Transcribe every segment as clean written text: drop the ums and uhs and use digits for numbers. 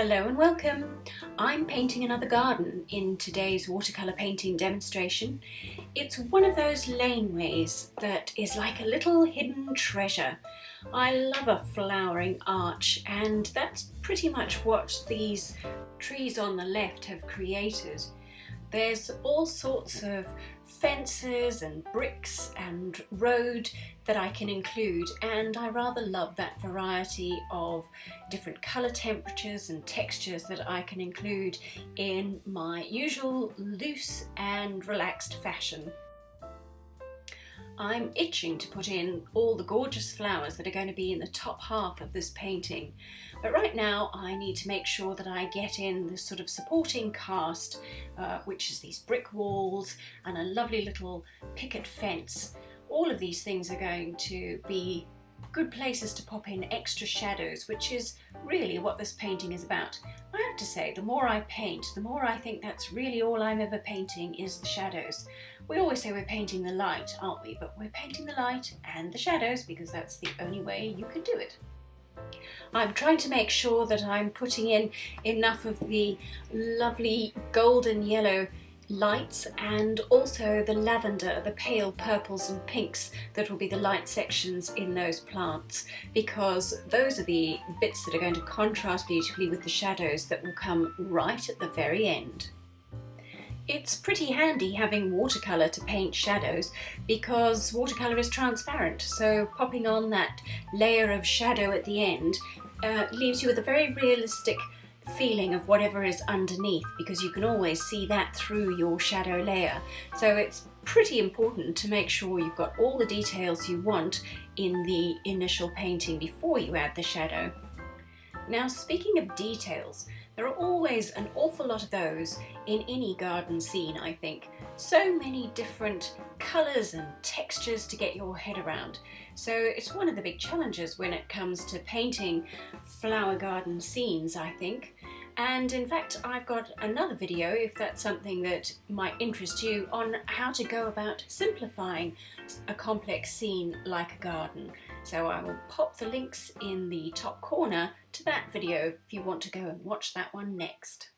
Hello and welcome! I'm painting another garden in today's watercolour painting demonstration. It's one of those laneways that is like a little hidden treasure. I love a flowering arch, and that's pretty much what these trees on the left have created. There's all sorts of fences and bricks and road that I can include, and I rather love that variety of different colour temperatures and textures that I can include in my usual loose and relaxed fashion. I'm itching to put in all the gorgeous flowers that are going to be in the top half of this painting, but right now I need to make sure that I get in this sort of supporting cast, which is these brick walls and a lovely little picket fence. All of these things are going to be good places to pop in extra shadows, which is really what this painting is about. I have to say, the more I paint, the more I think that's really all I'm ever painting is the shadows. We always say we're painting the light, aren't we? But we're painting the light and the shadows because that's the only way you can do it. I'm trying to make sure that I'm putting in enough of the lovely golden yellow lights and also the lavender, the pale purples and pinks that will be the light sections in those plants, because those are the bits that are going to contrast beautifully with the shadows that will come right at the very end. It's pretty handy having watercolour to paint shadows because watercolour is transparent, so popping on that layer of shadow at the end leaves you with a very realistic feeling of whatever is underneath, because you can always see that through your shadow layer. So it's pretty important to make sure you've got all the details you want in the initial painting before you add the shadow. Now, speaking of details, there are always an awful lot of those in any garden scene, I think. So many different colours and textures to get your head around. So it's one of the big challenges when it comes to painting flower garden scenes, I think. And in fact, I've got another video, if that's something that might interest you, on how to go about simplifying a complex scene like a garden. So I will pop the links in the top corner to that video if you want to go and watch that one next.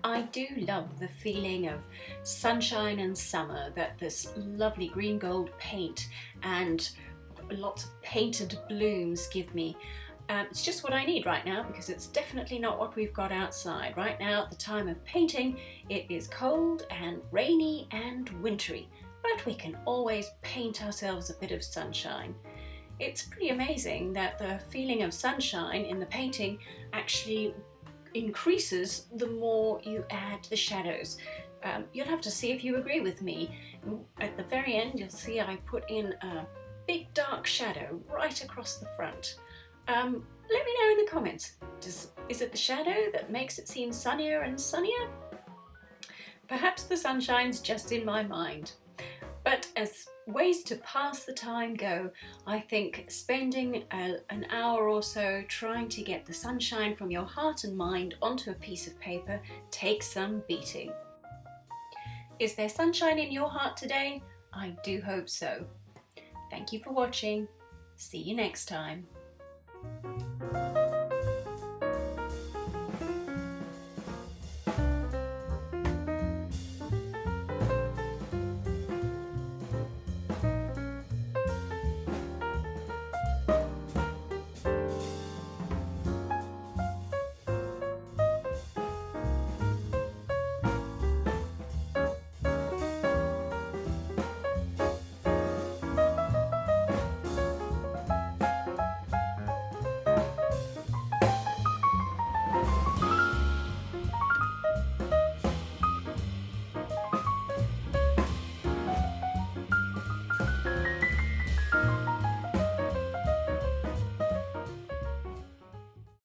I do love the feeling of sunshine and summer that this lovely green gold paint and lots of painted blooms give me. It's just what I need right now, because it's definitely not what we've got outside. Right now, at the time of painting, it is cold and rainy and wintry, but we can always paint ourselves a bit of sunshine. It's pretty amazing that the feeling of sunshine in the painting actually increases the more you add the shadows. You'll have to see if you agree with me. At the very end, you'll see I put in a big dark shadow right across the front. Let me know in the comments. Is it the shadow that makes it seem sunnier and sunnier? Perhaps the sunshine's just in my mind. But as ways to pass the time go, I think spending an hour or so trying to get the sunshine from your heart and mind onto a piece of paper takes some beating. Is there sunshine in your heart today? I do hope so. Thank you for watching. See you next time.